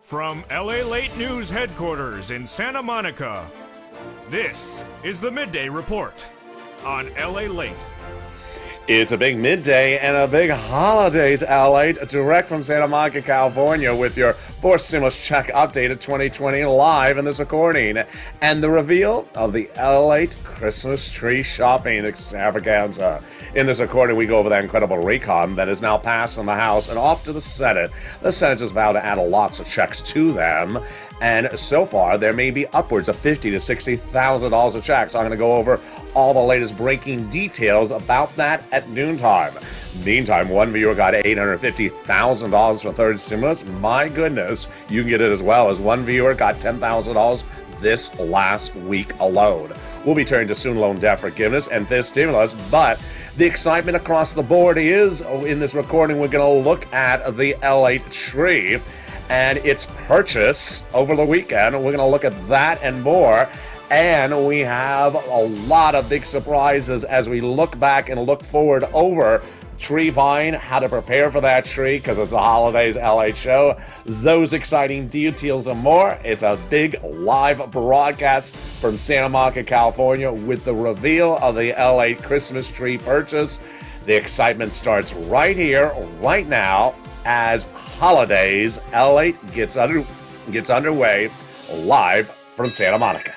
From LALATE News headquarters in Santa Monica, this is the Midday Report on LALATE. It's a big midday and a big holidays, LALATE, direct from Santa Monica, California, with your fourth stimulus check update of 2020 live in this recording, and the reveal of the LALATE Christmas tree shopping extravaganza. In this recording, we go over that incredible RECON that is now passed in the House and off to the Senate. The Senate has vowed to add lots of checks to them, and so far there may be upwards of $50,000 to $60,000 of checks. I'm going to go over all the latest breaking details about that at noontime. Meantime, one viewer got $850,000 for third stimulus. My goodness, you can get it as well, as one viewer got $10,000 this last week alone. We'll be turning to student loan debt forgiveness and fifth stimulus, but the excitement across the board is, in this recording, we're going to look at the LALATE tree and its purchase over the weekend. We're going to look at that and more. And we have a lot of big surprises as we look back and look forward over tree buying, how to prepare for that tree, because it's a holidays LA show. Those exciting details and more. It's a big live broadcast from Santa Monica, California, with the reveal of the LALATE Christmas tree purchase. The excitement starts right here, right now, as holidays LALATE gets underway live from Santa Monica.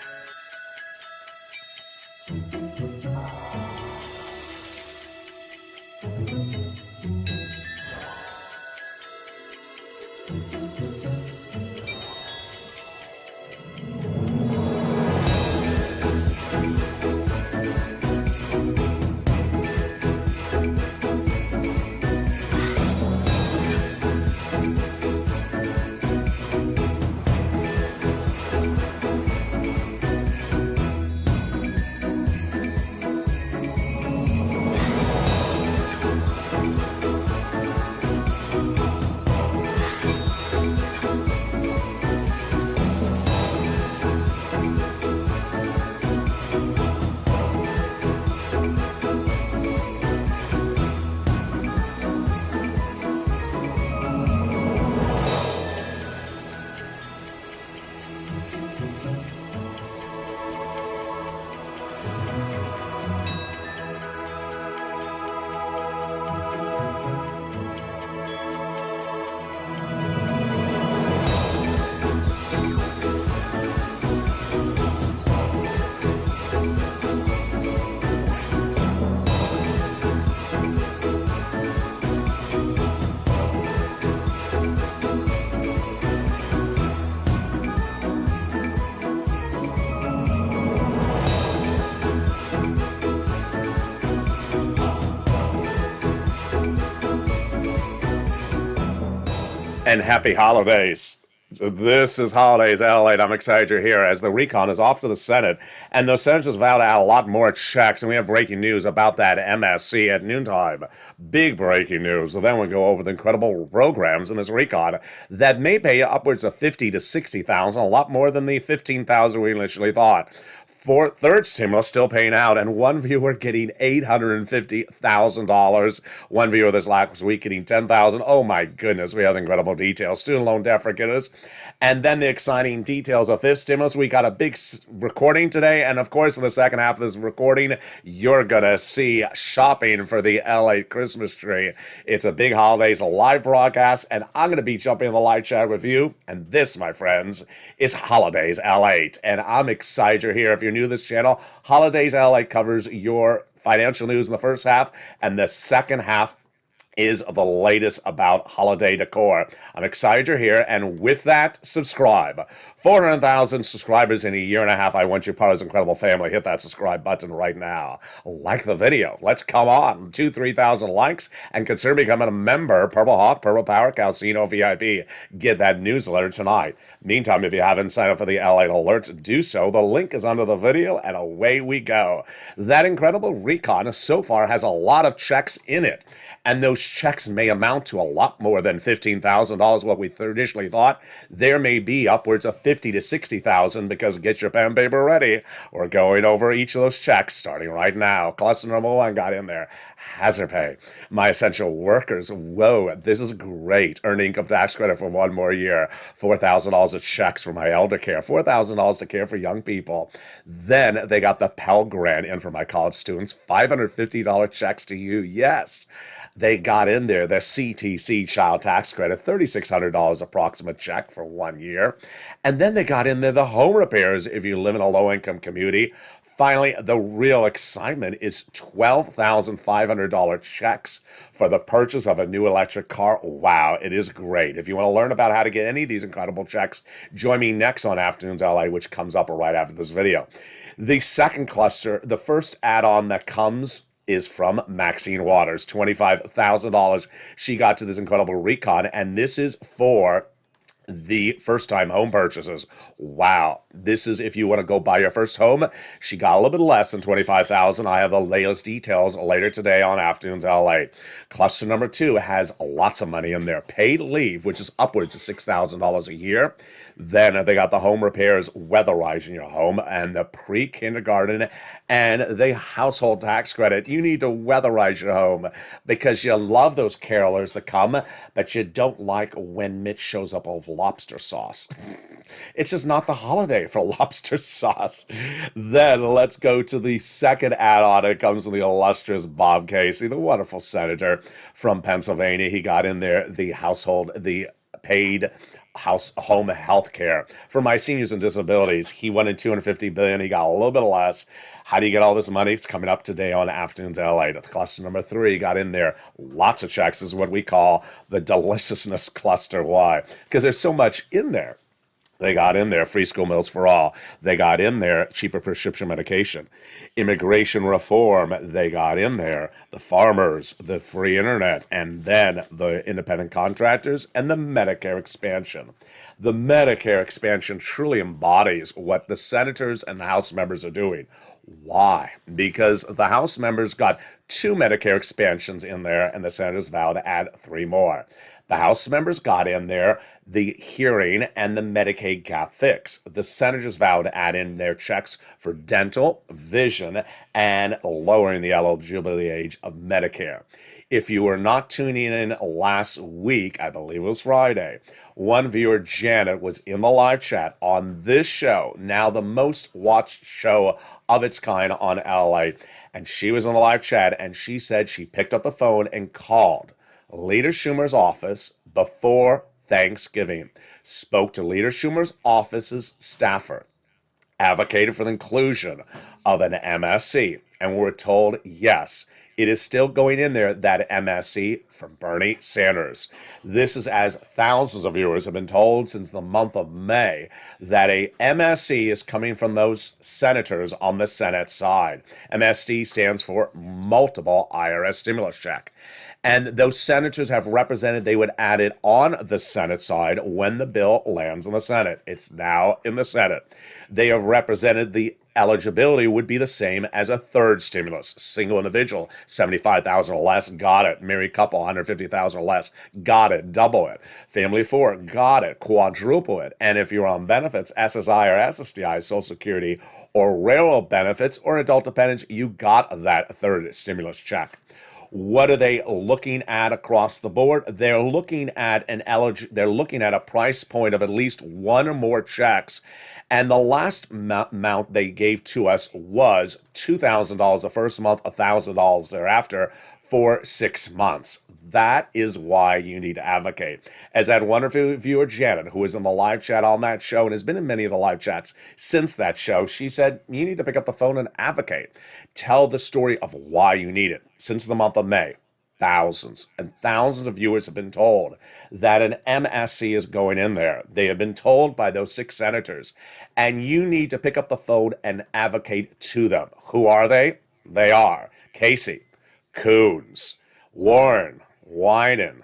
And happy holidays. This is Holidays LALATE. I'm excited you're here as the RECON is off to the Senate, and the Senators vow to add a lot more checks, and we have breaking news about that MSC at noontime. Big breaking news. So then we go over the incredible programs in this RECON that may pay upwards of $50,000 to $60,000, a lot more than the $15,000 we initially thought. For third stimulus still paying out, and one viewer getting $850,000. One viewer this last week getting $10,000. Oh my goodness, we have incredible details. Student loan debt forgiveness, and then the exciting details of fifth stimulus. We got a big recording today, and of course, in the second half of this recording, you're gonna see shopping for the LALATE Christmas tree. It's a big holidays live broadcast, and I'm gonna be jumping in the live chat with you. And this, my friends, is Holidays LALATE, and I'm excited you're here. If you're new to this channel, Holidays LALATE covers your financial news in the first half, and the second half is the latest about holiday decor. I'm excited you're here, and with that, subscribe. 400,000 subscribers in a year and a half. I want you part of this incredible family. Hit that subscribe button right now. Like the video. Let's come on. 3,000 likes, and consider becoming a member. Purple Hawk, Purple Power, Calcino VIP. Get that newsletter tonight. Meantime, if you haven't signed up for the LALATE alerts, do so. The link is under the video, and away we go. That incredible RECON so far has a lot of checks in it, and those checks may amount to a lot more than $15,000, what we traditionally thought. There may be upwards of $50,000 to $60,000, because get your pen and paper ready. We're going over each of those checks starting right now. Cluster number one got in there. hazard pay. My essential workers, whoa, this is great. Earn income tax credit for 1 more year. $4,000 of checks for my elder care. $4,000 to care for young people. Then they got the Pell Grant in for my college students. $550 checks to you. Yes. They got in there the CTC child tax credit, $3,600 approximate check for 1 year. And then they got in there the home repairs if you live in a low-income community. Finally, the real excitement is $12,500 checks for the purchase of a new electric car. Wow, it is great. If you want to learn about how to get any of these incredible checks, join me next on Afternoons LA, which comes up right after this video. The second cluster, the first add-on that comes is from Maxine Waters, $25,000 she got to this incredible recon, and this is for the first-time home purchases. Wow. This is if you want to go buy your first home. She got a little bit less than $25,000. I have the latest details later today on Afternoons LA. Cluster number 2 has lots of money in there. Paid leave, which is upwards of $6,000 a year. Then they got the home repairs, weatherizing your home, and the pre-kindergarten and the household tax credit. You need to weatherize your home because you love those carolers that come, but you don't like when Mitch shows up with lobster sauce. It's just not the holiday for lobster sauce. Then let's go to the second add-on. It comes from the illustrious Bob Casey, the wonderful senator from Pennsylvania. He got in there the paid home health care for my seniors and disabilities. He wanted $250 billion. He got a little bit less. How do you get all this money? It's coming up today on Afternoons LA. The cluster number 3 got in there. Lots of checks. This is what we call the deliciousness cluster. Why? Because there's so much in there. They got in there free school meals for all. They got in there cheaper prescription medication. Immigration reform, they got in there. The farmers, the free internet, and then the independent contractors and the Medicare expansion. The Medicare expansion truly embodies what the senators and the House members are doing. Why? Because the House members got 2 Medicare expansions in there, and the senators vowed to add 3 more. The House members got in there the hearing and the Medicaid gap fix. The senators vowed to add in their checks for dental, vision, and lowering the eligibility age of Medicare. If you were not tuning in last week, I believe it was Friday, one viewer, Janet, was in the live chat on this show, now the most watched show of its kind on LA, and she was in the live chat, and she said she picked up the phone and called Leader Schumer's office before Thanksgiving, spoke to Leader Schumer's office's staffer, advocated for the inclusion of an MSC, and were told, yes, it is still going in there, that MSC from Bernie Sanders. This is as thousands of viewers have been told since the month of May that a MSC is coming from those senators on the Senate side. MSC stands for multiple IRS stimulus check. And those senators have represented they would add it on the Senate side when the bill lands in the Senate. It's now in the Senate. They have represented the eligibility would be the same as a third stimulus. Single individual, $75,000 or less, got it. Married couple, $150,000 or less, got it. Double it. Family of 4, got it. Quadruple it. And if you're on benefits, SSI or SSDI, Social Security, or railroad benefits, or adult dependents, you got that third stimulus check. What are they looking at across the board? They're looking at a price point of at least 1 or more checks. And the last amount they gave to us was $2,000 the first month, $1,000 thereafter for 6 months. That is why you need to advocate. As that wonderful viewer, Janet, who was in the live chat on that show and has been in many of the live chats since that show, she said, you need to pick up the phone and advocate. Tell the story of why you need it. Since the month of May, thousands and thousands of viewers have been told that an MSC is going in there. They have been told by those 6 senators, and you need to pick up the phone and advocate to them. Who are they? They are Casey, Coons, Warren, Wyden,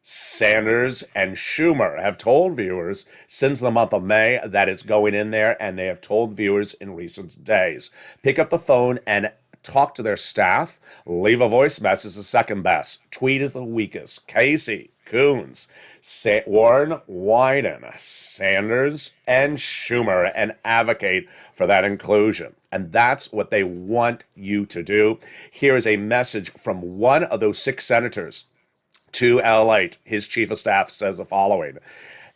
Sanders, and Schumer have told viewers since the month of May that it's going in there, and they have told viewers in recent days. Pick up the phone and talk to their staff. Leave a voice message is the second best. Tweet is the weakest. Casey, Coons, Warren, Wyden, Sanders, and Schumer, and advocate for that inclusion. And that's what they want you to do. Here is a message from one of those 6 senators to LALATE. His chief of staff says the following: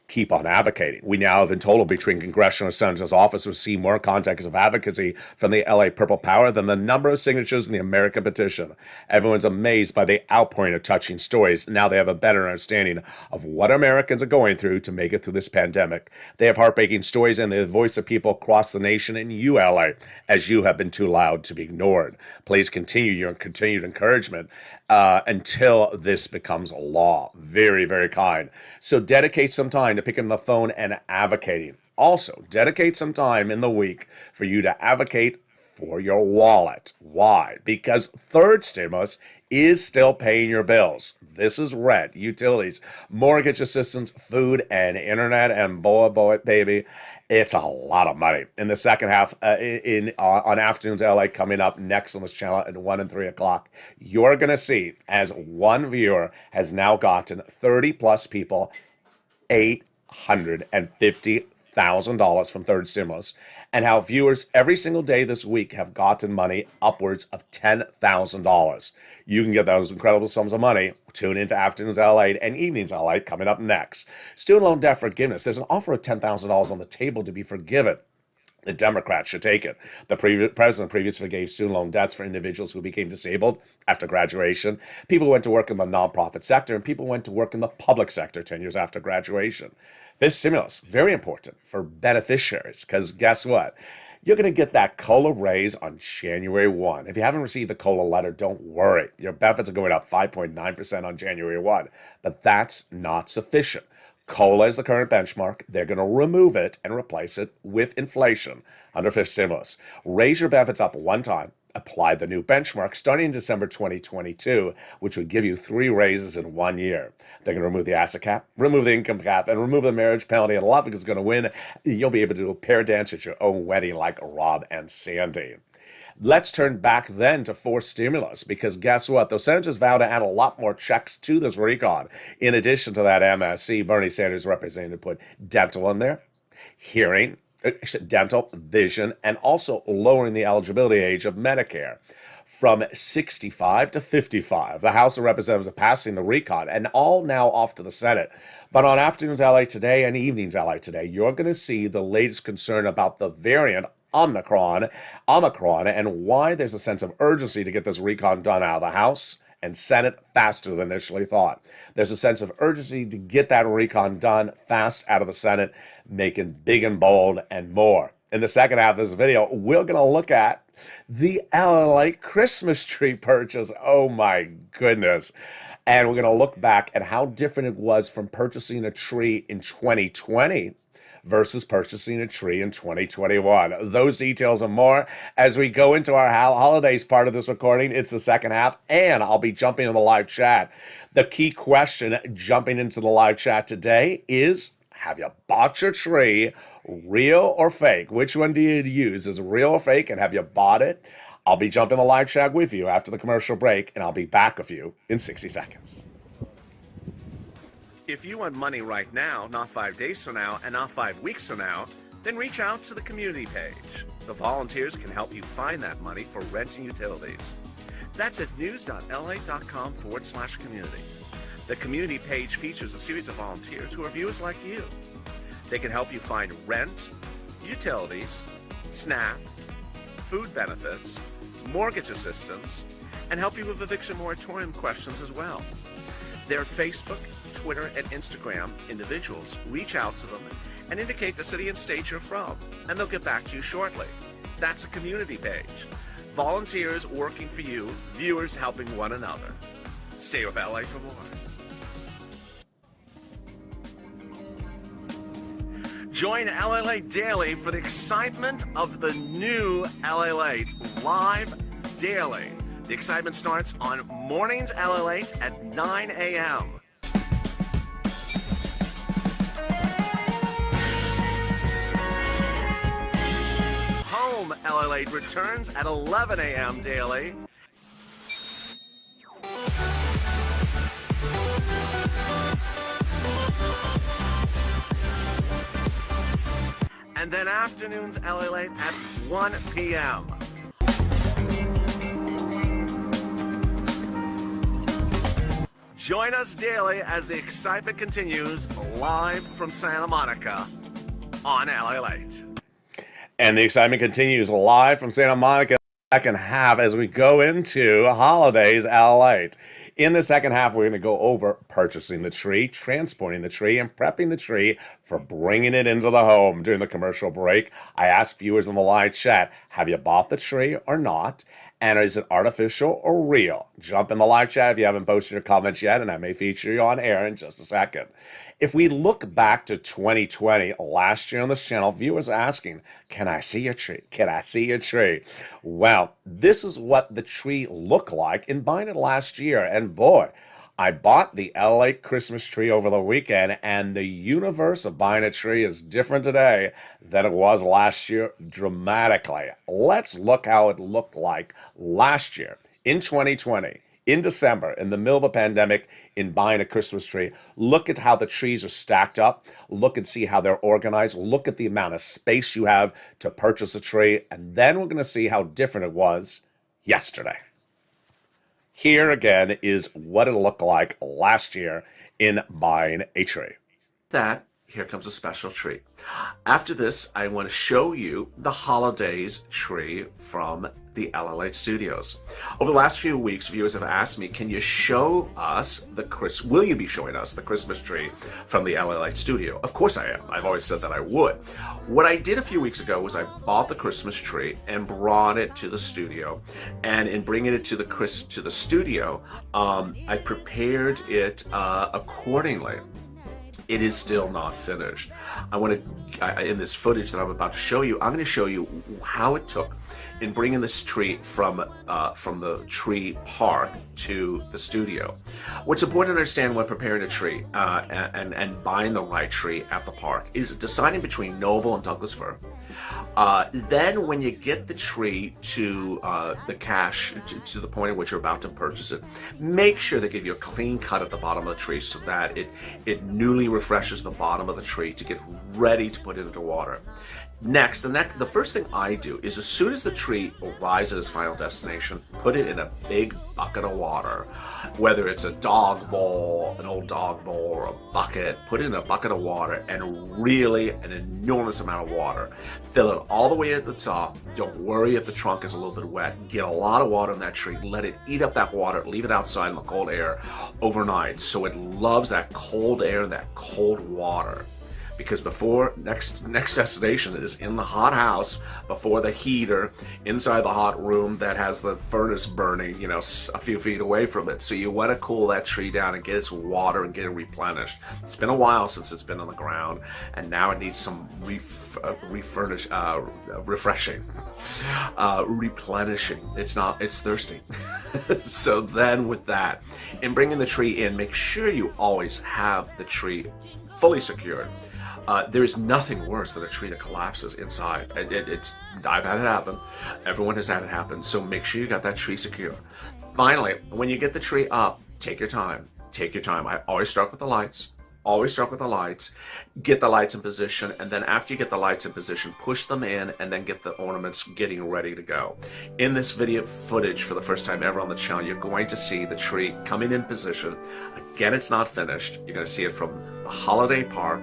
keep on advocating. We now have in total between congressional and senators' offices see more contacts of advocacy from the LA Purple Power than the number of signatures in the American petition. Everyone's amazed by the outpouring of touching stories. Now they have a better understanding of what Americans are going through to make it through this pandemic. They have heartbreaking stories and the voice of people across the nation and you, LA, as you have been too loud to be ignored. Please continue your continued encouragement until this becomes a law. Very, very kind. So dedicate some time to picking the phone and advocating. Also, dedicate some time in the week for you to advocate for your wallet. Why? Because third stimulus is still paying your bills. This is rent, utilities, mortgage assistance, food, and internet, and boy, baby, it's a lot of money. In the second half, on Afternoons LA coming up next on this channel at 1 and 3 o'clock, you're going to see as one viewer has now gotten 30 plus people $850,000 from third stimulus, and how viewers every single day this week have gotten money upwards of $10,000. You can get those incredible sums of money. Tune into Afternoons LA and Evenings LA coming up next. Student loan debt forgiveness. There's an offer of $10,000 on the table to be forgiven. The Democrats should take it. The president previously forgave student loan debts for individuals who became disabled after graduation. People who went to work in the nonprofit sector, and people who went to work in the public sector 10 years after graduation. This stimulus, very important for beneficiaries, because guess what? You're going to get that COLA raise on January 1. If you haven't received the COLA letter, don't worry. Your benefits are going up 5.9% on January 1, but that's not sufficient. COLA is the current benchmark. They're going to remove it and replace it with inflation under fifth stimulus. Raise your benefits up one time. Apply the new benchmark starting in December 2022, which would give you 3 raises in 1 year. They're going to remove the asset cap, remove the income cap, and remove the marriage penalty. And a lot of is going to win. You'll be able to do a pair dance at your own wedding like Rob and Sandy. Let's turn back then to forced stimulus, because guess what? Those senators vow to add a lot more checks to this recon. In addition to that MSC, Bernie Sanders' representative put dental in there, hearing, dental, vision, and also lowering the eligibility age of Medicare from 65 to 55. The House of Representatives are passing the recon, and all now off to the Senate. But on Afternoons LA today and Evenings LA today, you're going to see the latest concern about the variant Omicron, and why there's a sense of urgency to get this recon done out of the House and Senate faster than initially thought. There's a sense of urgency to get that recon done fast out of the Senate, making big and bold and more. In the second half of this video, we're going to look at the LALATE Christmas tree purchase. Oh my goodness. And we're going to look back at how different it was from purchasing a tree in 2020 versus purchasing a tree in 2021. Those details and more as we go into our holidays part of this recording. It's the second half, and I'll be jumping in the live chat. The key question jumping into the live chat today is, have you bought your tree, real or fake? Which one do you use? Is it real or fake, and have you bought it? I'll be jumping in the live chat with you after the commercial break, and I'll be back with you in 60 seconds. If you want money right now, not 5 days from now, and not 5 weeks from now, then reach out to the community page. The volunteers can help you find that money for rent and utilities. That's at news.la.com/community. The community page features a series of volunteers who are viewers like you. They can help you find rent, utilities, SNAP, food benefits, mortgage assistance, and help you with eviction moratorium questions as well. Their Facebook, Twitter, and Instagram individuals reach out to them and indicate the city and state you're from, and they'll get back to you shortly. That's a community page. Volunteers working for you, viewers helping one another. Stay with LA for more. Join LALATE Daily for the excitement of the new LALATE live daily. The excitement starts on Mornings LALATE at 9 a.m. Home LALATE returns at 11 a.m. daily. and then afternoons LALATE at 1 p.m. Join us daily as the excitement continues live from Santa Monica on LALATE. And the excitement continues live from Santa Monica second half as we go into holidays LALATE. In the second half, we're going to go over purchasing the tree, transporting the tree, and prepping the tree for bringing it into the home. During the commercial break, I asked viewers in the live chat, have you bought the tree or not? And is it artificial or real? Jump in the live chat if you haven't posted your comments yet, and I may feature you on air in just a second. If we look back to 2020, last year on this channel, viewers are asking, can I see your tree? Can I see your tree? Well, this is what the tree looked like in buying it last year. And boy, I bought the LALATE Christmas tree over the weekend, and the universe of buying a tree is different today than it was last year dramatically. Let's look how it looked like last year in 2020. In December, in the middle of the pandemic, in buying a Christmas tree. Look at how the trees are stacked up. Look and see how they're organized. Look at the amount of space you have to purchase a tree. And then we're going to see how different it was yesterday. Here again is what it looked like last year in buying a tree. Here comes a special treat. After this, I want to show you the holidays tree from the LALATE studios. Over the last few weeks, viewers have asked me, can you show us will you be showing us the Christmas tree from the LALATE studio? Of course I am. I've always said that I would. What I did a few weeks ago was I bought the Christmas tree and brought it to the studio. And in bringing it to the studio, I prepared it accordingly. It is still not finished. In this footage that I'm about to show you, I'm going to show you how it took in bringing this tree from the tree park to the studio. What's important to understand when preparing a tree and buying the right tree at the park is deciding between Noble and Douglas fir. Then when you get the tree to the cache, to the point at which you're about to purchase it, make sure they give you a clean cut at the bottom of the tree so that it newly refreshes the bottom of the tree to get ready to put it into water. Next, the first thing I do is as soon as the tree arrives at its final destination, put it in a big bucket of water. Whether it's a dog bowl, an old dog bowl, or a bucket, put it in a bucket of water, and really an enormous amount of water. Fill it all the way at the top. Don't worry if the trunk is a little bit wet. Get a lot of water in that tree. Let it eat up that water. Leave it outside in the cold air overnight so it loves that cold air and that cold water. Because before next destination is in the hot house, before the heater, inside the hot room that has the furnace burning, a few feet away from it. So you want to cool that tree down and get its water and get it replenished. It's been a while since it's been on the ground, and now it needs some refreshing, replenishing. It's thirsty. So then with that, in bringing the tree in, make sure you always have the tree fully secured. There is nothing worse than a tree that collapses inside. I've had it happen. Everyone has had it happen. So make sure you got that tree secure. Finally, when you get the tree up, take your time. Take your time. I always start with the lights. Always start with the lights. Get the lights in position, and then after you get the lights in position, push them in, and then get the ornaments getting ready to go. In this video footage, for the first time ever on the channel, you're going to see the tree coming in position. Again, it's not finished. You're going to see it from the holiday park,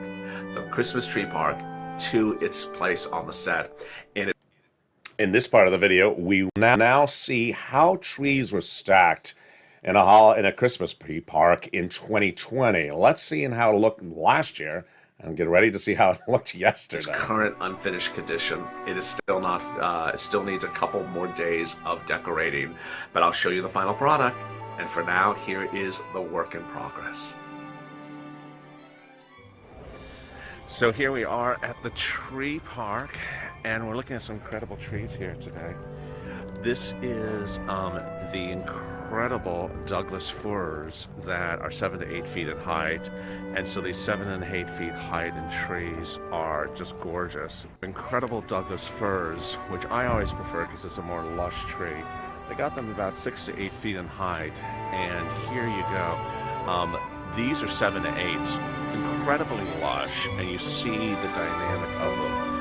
the Christmas tree park, to its place on the set. In this part of the video, we now see how trees were stacked in a Christmas tree park in 2020. Let's see how it looked last year and get ready to see how it looked yesterday. Its current unfinished condition. It is still not, it still needs a couple more days of decorating, but I'll show you the final product. And for now, here is the work in progress. So here we are at the tree park, and we're looking at some incredible trees here today. This is the incredible Douglas firs that are 7 to 8 feet in height, and so these 7 and 8 feet height in trees are just gorgeous. Incredible Douglas firs, which I always prefer because it's a more lush tree. They got them about 6 to 8 feet in height, and here you go. These are 7 to 8, incredibly lush, and you see the dynamic of them.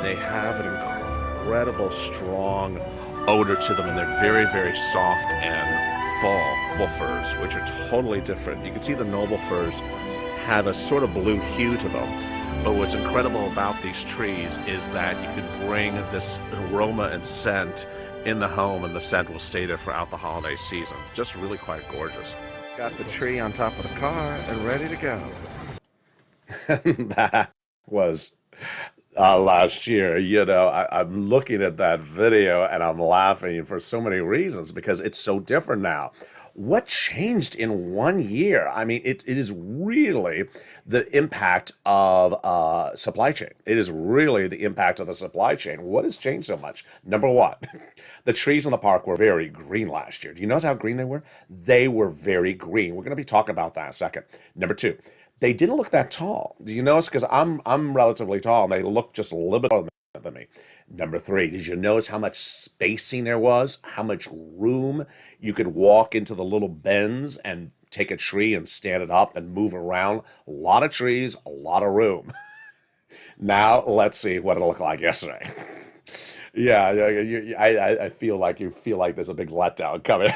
They have an incredible, strong odor to them, and they're very, very soft and full firs, which are totally different. You can see the noble firs have a sort of blue hue to them. But what's incredible about these trees is that you can bring this aroma and scent in the home, and the scent will stay there throughout the holiday season. Just really quite gorgeous. Got the tree on top of the car and ready to go. That was last year. I'm looking at that video and I'm laughing for so many reasons because it's so different now. What changed in 1 year? I mean, it is really the impact of supply chain. It is really the impact of the supply chain. What has changed so much? Number one, the trees in the park were very green last year. Do you notice how green they were? They were very green. We're going to be talking about that in a second. Number two, they didn't look that tall. Do you notice? Because I'm relatively tall, and they look just a little bit taller than me. Number three, did you notice how much spacing there was? How much room you could walk into the little bends and take a tree and stand it up and move around? A lot of trees, a lot of room. Now let's see what it'll look like yesterday. I feel like there's a big letdown coming.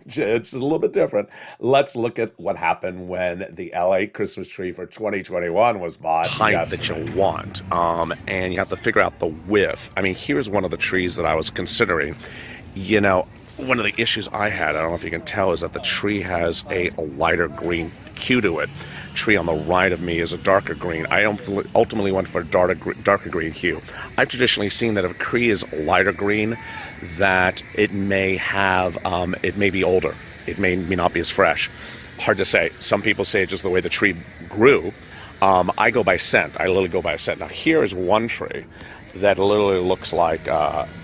It's a little bit different. Let's look at what happened when the LA Christmas tree for 2021 was bought. Height that you want, and you have to figure out the width. I mean, here's one of the trees that I was considering. One of the issues I had, I don't know if you can tell, is that the tree has a lighter green hue to it. Tree on the right of me is a darker green. I ultimately went for a darker green hue. I've traditionally seen that if a tree is lighter green, that it may be older. It may not be as fresh. Hard to say. Some people say just the way the tree grew. I go by scent. I literally go by scent. Now here is one tree that literally looks like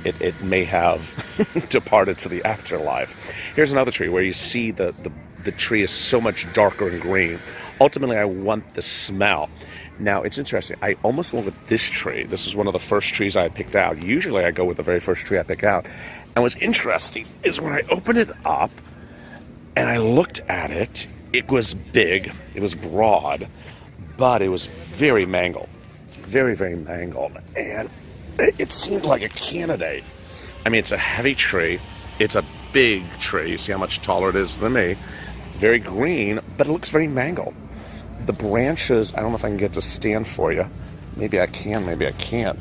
it may have departed to the afterlife. Here's another tree where you see the tree is so much darker and green. Ultimately, I want the smell. Now, it's interesting. I almost went with this tree. This is one of the first trees I had picked out. Usually, I go with the very first tree I pick out. And what's interesting is when I opened it up and I looked at it, it was big, it was broad, but it was very mangled. Very, very mangled. And it seemed like a candidate. I mean, it's a heavy tree. It's a big tree. You see how much taller it is than me. Very green, but it looks very mangled. The branches, I don't know if I can get to stand for you. Maybe I can, maybe I can't.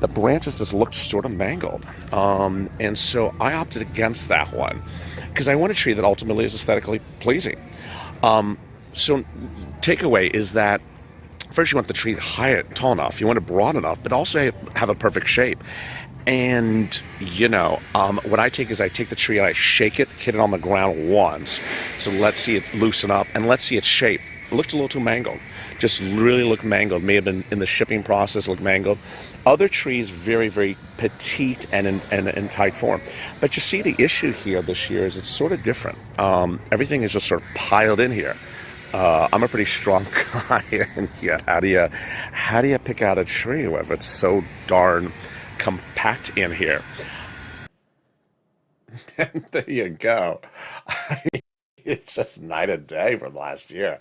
The branches just looked sort of mangled. And so I opted against that one because I want a tree that ultimately is aesthetically pleasing. So takeaway is that first you want the tree high, tall enough. You want it broad enough, but also have a perfect shape. And, what I take is I take the tree and I shake it, hit it on the ground once. So let's see it loosen up and let's see its shape. It looked a little too mangled. Just really looked mangled. May have been in the shipping process, looked mangled. Other trees, very, very petite and in tight form. But you see the issue here this year is it's sort of different. Everything is just sort of piled in here. I'm a pretty strong guy in here. How do you pick out a tree if it's so darn compact in here? And there you go. It's just night and day from last year.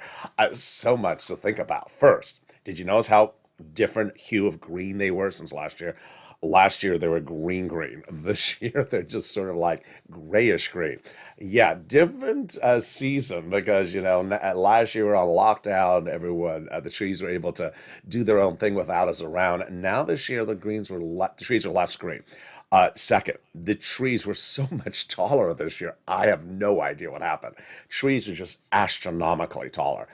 So much to think about. First, did you notice how different hue of green they were since last year? Last year they were green. This year they're just sort of like grayish green. Yeah, different season because last year we were on lockdown. Everyone, the trees were able to do their own thing without us around. Now this year the trees are less green. Second, the trees were so much taller this year. I have no idea what happened. Trees are just astronomically taller.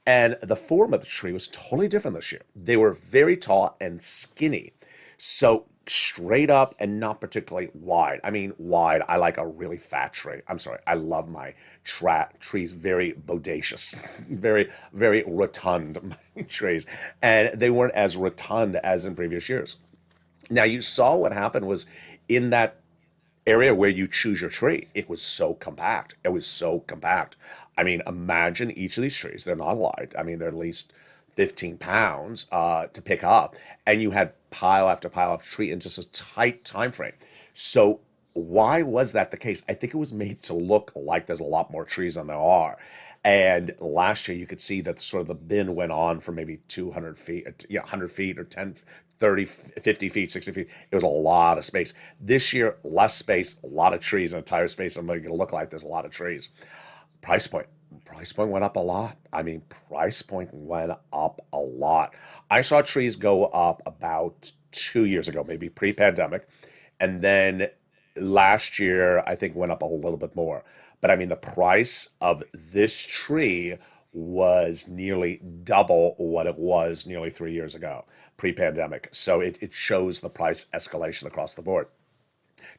And the form of the tree was totally different this year. They were very tall and skinny. So straight up and not particularly wide. I mean, wide. I like a really fat tree. I'm sorry. I love my trees very bodacious, very, very rotund trees. And they weren't as rotund as in previous years. Now, you saw what happened was in that area where you choose your tree, it was so compact. It was so compact. I mean, imagine each of these trees. They're not light. I mean, they're at least 15 pounds to pick up. And you had pile after pile of tree in just a tight time frame. So why was that the case? I think it was made to look like there's a lot more trees than there are. And last year, you could see that sort of the bin went on for maybe 200 feet, 100 feet or 10, 30, 50 feet, 60 feet. It was a lot of space. This year, less space, a lot of trees, an entire space. I'm making it look like there's a lot of trees. Price point. Price point went up a lot. I mean, price point went up a lot. I saw trees go up about 2 years ago, maybe pre-pandemic. And then last year, I think went up a little bit more. But I mean, the price of this tree was nearly double what it was nearly 3 years ago, pre-pandemic. So it shows the price escalation across the board.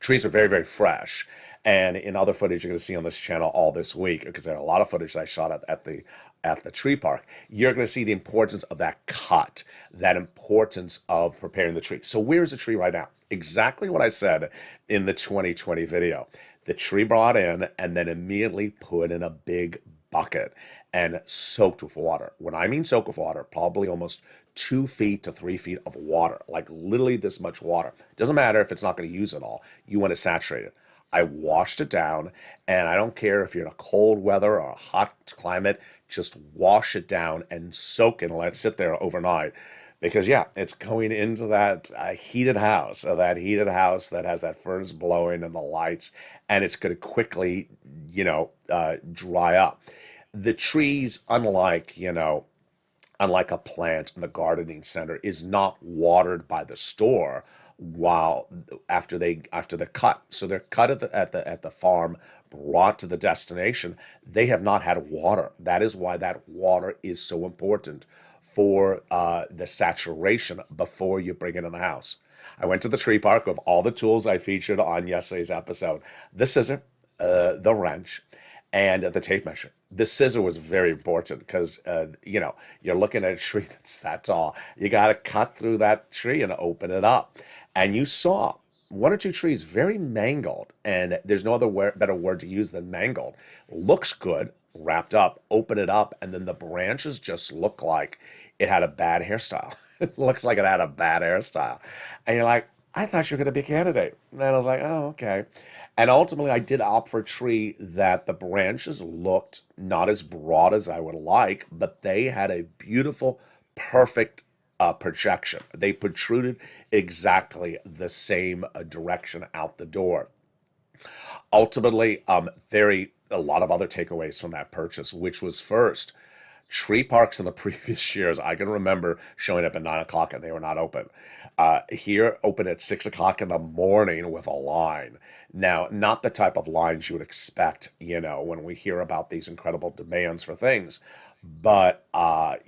Trees are very, very fresh. And in other footage you're going to see on this channel all this week, because there are a lot of footage that I shot at the tree park, you're going to see the importance of that cut, that importance of preparing the tree. So where is the tree right now? Exactly what I said in the 2020 video. The tree brought in and then immediately put in a big bucket and soaked with water. When I mean soaked with water, probably almost 2 feet to 3 feet of water, like literally this much water. Doesn't matter if it's not going to use it all. You want to saturate it. I washed it down, and I don't care if you're in a cold weather or a hot climate, just wash it down and soak it and let it sit there overnight. Because yeah, it's going into that heated house that has that furnace blowing and the lights, and it's going to quickly, dry up. The trees, unlike a plant in the gardening center, is not watered by the store after they're cut. So they're cut at the farm, brought to the destination. They have not had water. That is why that water is so important for the saturation before you bring it in the house. I went to the tree park with all the tools I featured on yesterday's episode: the scissor, the wrench, and the tape measure. The scissor was very important because, you're looking at a tree that's that tall. You got to cut through that tree and open it up. And you saw one or two trees very mangled, and there's no other better word to use than mangled. Looks good, wrapped up, open it up, and then the branches just look like it had a bad hairstyle. It looks like it had a bad hairstyle. And you're like, I thought you were going to be a candidate. And I was like, oh, okay. And ultimately, I did opt for a tree that the branches looked not as broad as I would like, but they had a beautiful, perfect projection. They protruded exactly the same direction out the door. Ultimately, a lot of other takeaways from that purchase, which was first, tree parks in the previous years, I can remember showing up at 9 o'clock and they were not open. Here, open at 6 o'clock in the morning with a line. Now, not the type of lines you would expect, when we hear about these incredible demands for things. But a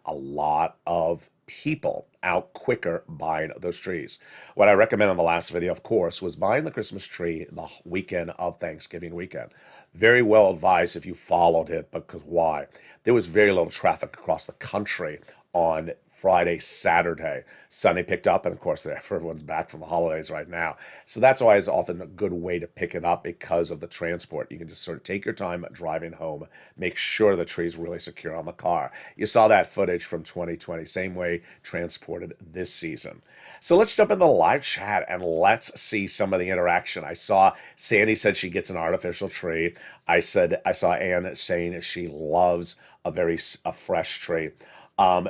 lot of people out quicker buying those trees. What I recommend in the last video, of course, was buying the Christmas tree the weekend of Thanksgiving weekend. Very well advised if you followed it, because why? There was very little traffic across the country on Friday, Saturday. Sunday picked up, and of course, everyone's back from the holidays right now. So that's why it's often a good way to pick it up, because of the transport. You can just sort of take your time driving home, make sure the tree's really secure on the car. You saw that footage from 2020, same way transported this season. So let's jump into the live chat and let's see some of the interaction. I saw Sandy said she gets an artificial tree. I saw Anne saying she loves a fresh tree.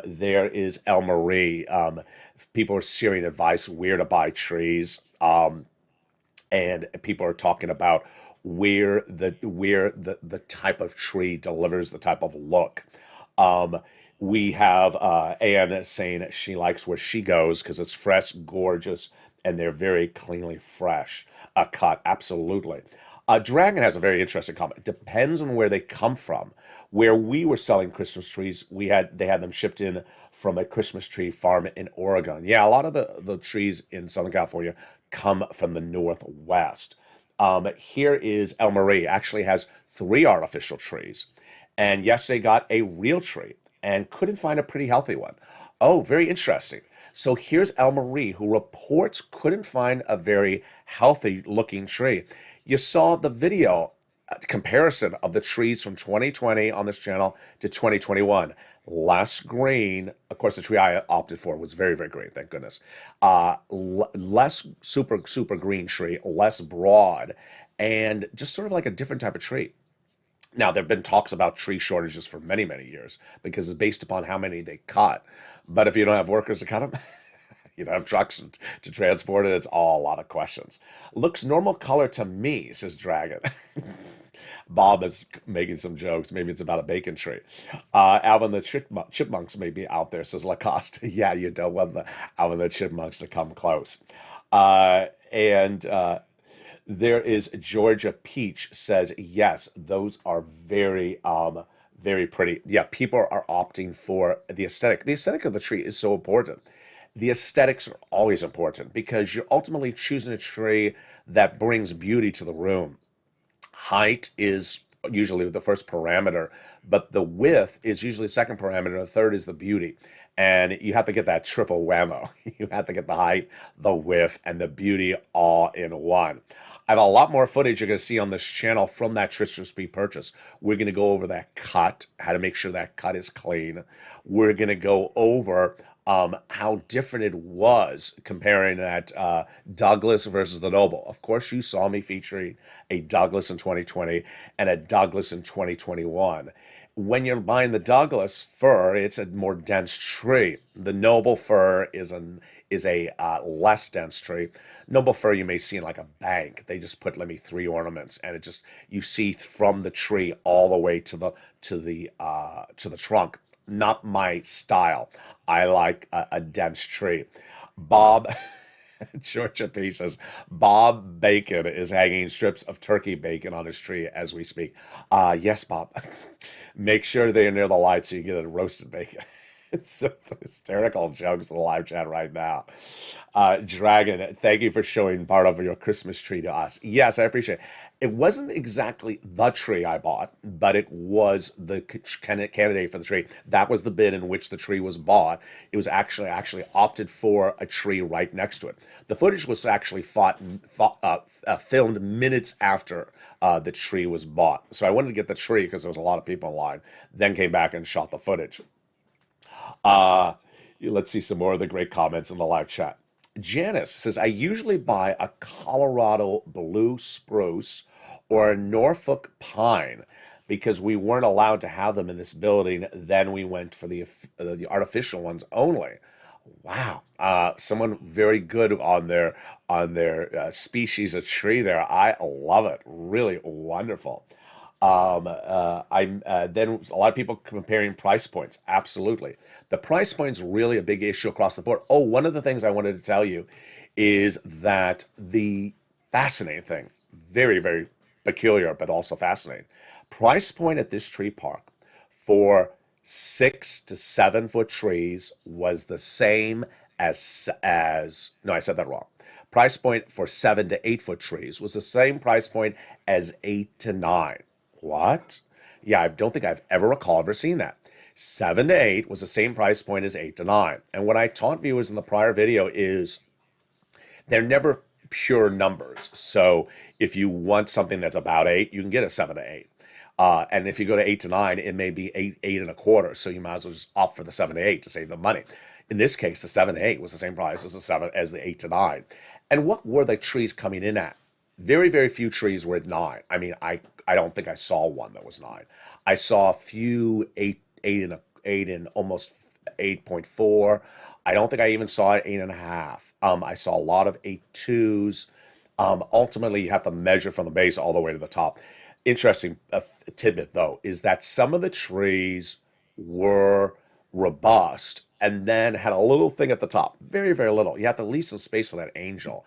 There is El Marie. People are sharing advice where to buy trees, and people are talking about where the type of tree delivers the type of look. We have Anne saying she likes where she goes because it's fresh, gorgeous, and they're very cleanly fresh cut. Absolutely. Dragon has a very interesting comment. It depends on where they come from. Where we were selling Christmas trees, they had them shipped in from a Christmas tree farm in Oregon. Yeah, a lot of the trees in Southern California come from the Northwest. Here is El Marie, actually has 3 artificial trees. And yesterday got a real tree and couldn't find a pretty healthy one. Oh, very interesting. So here's El Marie, who reports couldn't find a very healthy looking tree. You saw the video comparison of the trees from 2020 on this channel to 2021. Less green. Of course, the tree I opted for was very, very green, thank goodness. Less super green tree, less broad, and just sort of like a different type of tree. Now, there have been talks about tree shortages for many, many years because it's based upon how many they cut. But if you don't have workers to cut them, You don't have trucks to transport it. It's all a lot of questions. Looks normal color to me, says Dragon. Bob is making some jokes. Maybe it's about a bacon tree. Alvin the Chipmunks may be out there, says Lacoste. Yeah, you don't want the Alvin the Chipmunks to come close. And there is Georgia Peach says, yes, those are very pretty. Yeah, people are opting for the aesthetic. The aesthetic of the tree is so important. The aesthetics are always important because you're ultimately choosing a tree that brings beauty to the room. Height is usually the first parameter, but the width is usually the second parameter. The third is the beauty. And you have to get that triple whammo. You have to get the height, the width, and the beauty all in one. I have a lot more footage you're going to see on this channel from that Tristram Speed purchase. We're going to go over that cut, how to make sure that cut is clean. We're going to go over how different it was comparing that Douglas versus the Noble. Of course, you saw me featuring a Douglas in 2020 and a Douglas in 2021. When you're buying the Douglas fir, it's a more dense tree. The Noble fir is a less dense tree. Noble fir you may see in like a bank. They just put maybe 3 ornaments, and it just you see from the tree all the way to the trunk. Not my style. I like a dense tree. Bob, Georgia P says, Bob Bacon is hanging strips of turkey bacon on his tree as we speak. Yes, Bob. Make sure they're near the light so you get a roasted bacon. It's so hysterical jokes in the live chat right now. Dragon, thank you for showing part of your Christmas tree to us. Yes, I appreciate it. It wasn't exactly the tree I bought, but it was the candidate for the tree. That was the bid in which the tree was bought. It was actually opted for a tree right next to it. The footage was actually filmed minutes after the tree was bought. So I wanted to get the tree because there was a lot of people in line. Then came back and shot the footage. Let's see some more of the great comments in the live chat. Janice says, I usually buy a Colorado blue spruce or a Norfolk pine because we weren't allowed to have them in this building. Then we went for the artificial ones only. Wow. Someone very good on their species of tree there. I love it. Really wonderful. Then a lot of people comparing price points. Absolutely. The price point's really a big issue across the board. Oh, one of the things I wanted to tell you is that the fascinating thing, very, very peculiar, but also fascinating. Price point at this tree park for 6 to 7 foot trees was the same as no, I said that wrong. Price point for 7 to 8 foot trees was the same price point as 8 to 9. What? Yeah, I don't think I've ever seen that. 7 to 8 was the same price point as 8 to 9. And what I taught viewers in the prior video is they're never pure numbers. So if you want something that's about 8, you can get a 7 to 8. And if you go to 8 to 9, it may be 8 and a quarter. So you might as well just opt for the 7 to 8 to save the money. In this case, the 7 to 8 was the same price as the 8 to 9. And what were the trees coming in at? Very, very few trees were at 9. I mean, I don't think I saw one that was 9. I saw a few 8 and almost 8.4. I don't think I even saw an 8.5. I saw a lot of 8.2s. Ultimately, you have to measure from the base all the way to the top. Interesting tidbit, though, is that some of the trees were robust and then had a little thing at the top. Very, very little. You have to leave some space for that angel.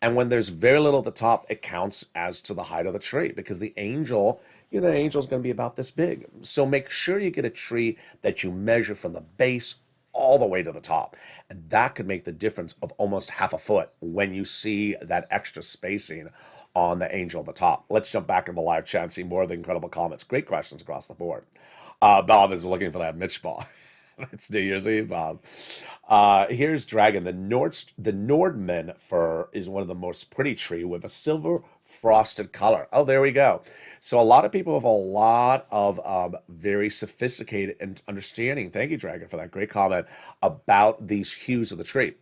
And when there's very little at the top, it counts as to the height of the tree because the angel, angel's going to be about this big. So make sure you get a tree that you measure from the base all the way to the top. And that could make the difference of almost half a foot when you see that extra spacing on the angel at the top. Let's jump back in the live chat and see more of the incredible comments. Great questions across the board. Bob is looking for that Mitch ball. It's New Year's Eve, Bob. Here's Dragon. The Nordman fir is one of the most pretty tree with a silver frosted color. Oh, there we go. So a lot of people have a lot of very sophisticated and understanding. Thank you, Dragon, for that great comment about these hues of the tree.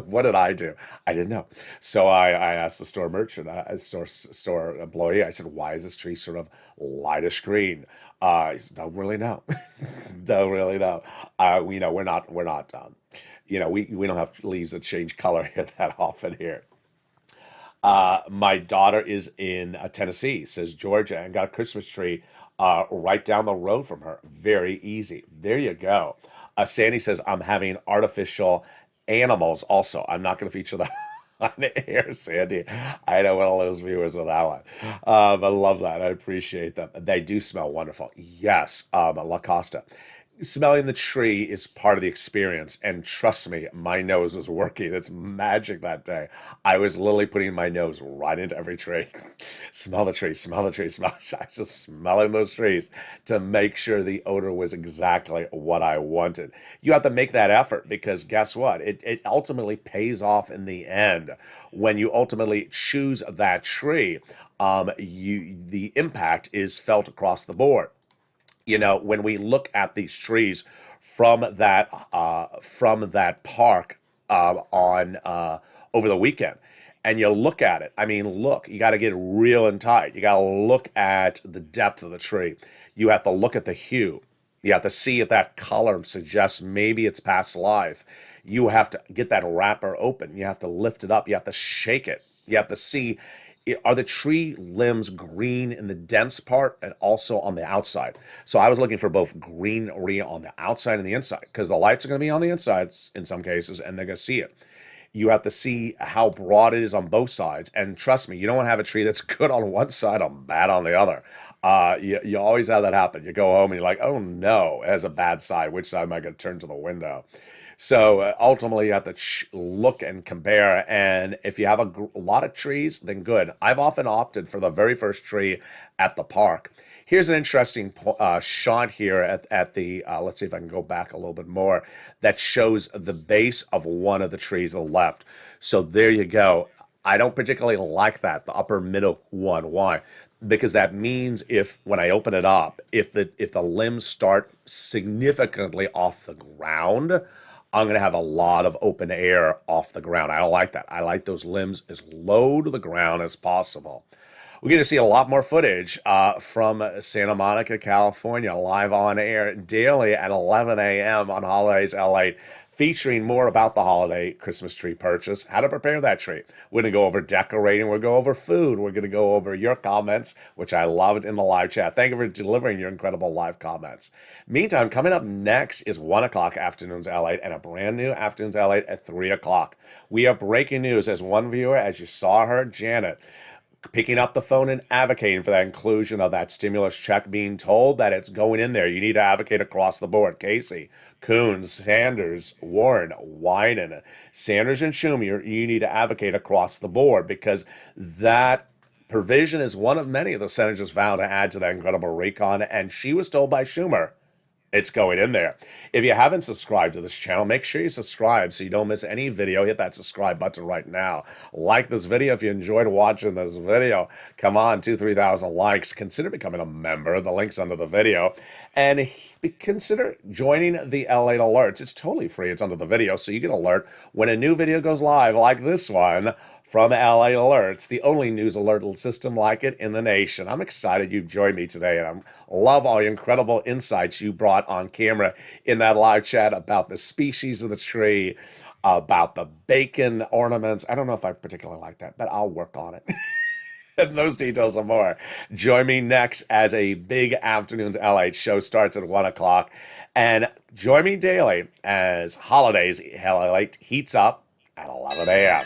What did I do? I didn't know. So I asked the store merchant, store employee, I said, why is this tree sort of lightish green? He said, don't really know. Don't really know. We don't have leaves that change color here that often here. My daughter is in Tennessee, says Georgia, and got a Christmas tree right down the road from her. Very easy. There you go. Sandy says, I'm having artificial animals also. I'm not going to feature that on the air, Sandy. I know one of those viewers with that one. But I love that. I appreciate them. They do smell wonderful. Yes, La Costa. Smelling the tree is part of the experience, and trust me, my nose was working. It's magic that day. I was literally putting my nose right into every tree. Smell the tree, smell the tree, smell. I was just smelling those trees to make sure the odor was exactly what I wanted. You have to make that effort because guess what? It ultimately pays off in the end. When you ultimately choose that tree, the impact is felt across the board. When we look at these trees from that park on over the weekend, and you look at it, I mean, look, you got to get real and tight. You got to look at the depth of the tree. You have to look at the hue. You have to see if that color suggests maybe it's past life. You have to get that wrapper open. You have to lift it up. You have to shake it. You have to see, are the tree limbs green in the dense part and also on the outside? So I was looking for both greenery on the outside and the inside because the lights are going to be on the inside in some cases and they're going to see it. You have to see how broad it is on both sides. And trust me, you don't want to have a tree that's good on one side and bad on the other. You always have that happen. You go home and you're like, oh no, it has a bad side. Which side am I going to turn to the window? So ultimately, you have to look and compare. And if you have a lot of trees, then good. I've often opted for the very first tree at the park. Here's an interesting shot here at the, let's see if I can go back a little bit more, that shows the base of one of the trees on the left. So there you go. I don't particularly like that, the upper middle one. Why? Because that means when I open it up, if the limbs start significantly off the ground, I'm going to have a lot of open air off the ground. I don't like that. I like those limbs as low to the ground as possible. We're going to see a lot more footage from Santa Monica, California, live on air daily at 11 a.m. on Holidays LA, featuring more about the holiday Christmas tree purchase, how to prepare that tree. We're going to go over decorating. We're going to go over food. We're going to go over your comments, which I loved in the live chat. Thank you for delivering your incredible live comments. Meantime, coming up next is 1 o'clock Afternoons LA and a brand new Afternoons LA at 3 o'clock. We have breaking news as one viewer, as you saw her, Janet, picking up the phone and advocating for that inclusion of that stimulus check, being told that it's going in there. You need to advocate across the board. Casey, Coons, Sanders, Warren, Wyden, Sanders, and Schumer, you need to advocate across the board because that provision is one of many of the senators vowed to add to that incredible RECON, and she was told by Schumer it's going in there. If you haven't subscribed to this channel, make sure you subscribe so you don't miss any video. Hit that subscribe button right now. Like this video if you enjoyed watching this video. Come on, 2,000-3,000 likes. Consider becoming a member. The link's under the video. And consider joining the LALATE alerts. It's totally free. It's under the video, so you get alert when a new video goes live like this one from LA Alerts, the only news alert system like it in the nation. I'm excited you've joined me today, and I love all your incredible insights you brought on camera in that live chat about the species of the tree, about the bacon ornaments. I don't know if I particularly like that, but I'll work on it. And those details and more. Join me next as a big Afternoons LA show starts at 1 o'clock. And join me daily as Holidays LA heats up at 11 a.m.